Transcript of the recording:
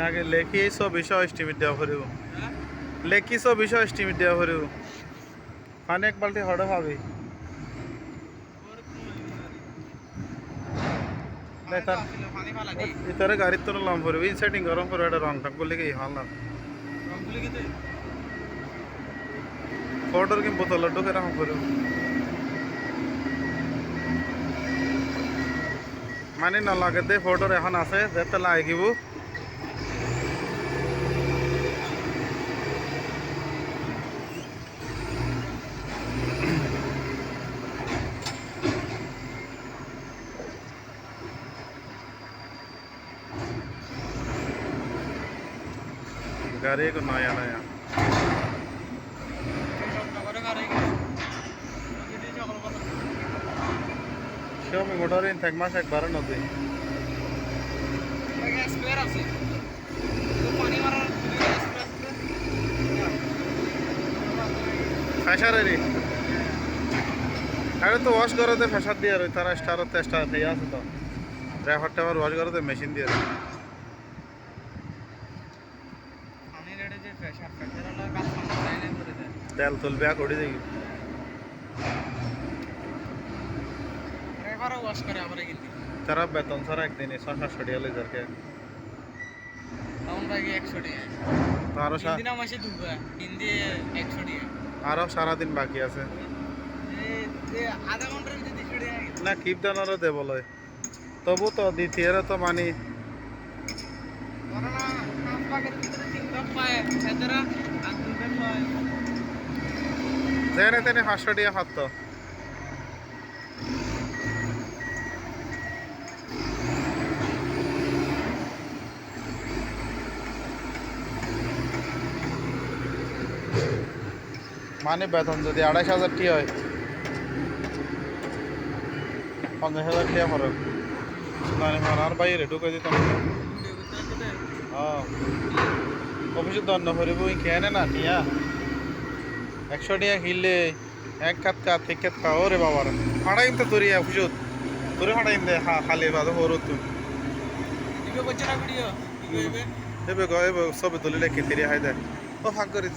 নাকি লেখি সব বিষয় এস্টিমেট দেওয়া করিব লেখি সব বিষয় এস্টিমেট দেওয়া করিব পানি এক বালতি হড়ে পাবি ইতারে গাড়ির তো লাম পড়বে এই সেটিং গরম করে একটা রং টাক করলে কি হাল না ফটোর কি বোতল ঢুকে রাখা পড়বে মানে না লাগে দে ফটোর এখন আছে যেতে লাগিব गाड़ी को नया नया Xiaomi motor in tag mas ek baran hobe spare আছে তো পানি মারার ফ্যাশারে রে আরে তো ওয়াশ করতে ফ্যাশার দিয়ে রই তারা স্টার দিয়ে আছে তো ড্রাইভার টাইভার ওয়াশ করতে মেশিন দিয়ে রই পানি রেডে যে প্রেসার ফ্যাক্টরলা কাজ সামনে করে দেয় তেল তুলবে কোড়ি দেই ড্রাইভারও ওয়াশ করে আমরা কিন্তু তারা বেতন ছাড়া একদিনে 700 টাকা লই যারকে তখন ভাগে 100 টাকা তো আরো দিন মাসে দুবা দিন দিয়ে 100 টাকা আরো সারা দিন বাকি আছে এই আধা ঘন্টার ভিতরে 200 টাকা না কিপ দানারও দেব লয় তবু তো দ্বিতীয়রে তো মানি করোনা কাজ পাকের ভিতরে 3 কাপ পায় সেটারা আর 2 কাপ পায় জেনে তেনে 500 টাকা হাত মানে বেতন যদি 2,500 টাকা হয় 50,000 টাকা খরচ মানে মানার বাইরে ঢুকে দিতাম হ্যাঁ অফিসে দণ্ড ভরিব কেনে না টিয়া 100 টাকা কিনলে এক কাত ঠিক কাত খাও রে বাবার হাঁটাইম তো তোর অফিসত তোরে হাঁটাইম দে খালি বাদ হরত তুই দিবে বচ্চা না ভিডিও দিবে এবে সব দলিলে কে তেরি হাই দে ও ফাঁক করে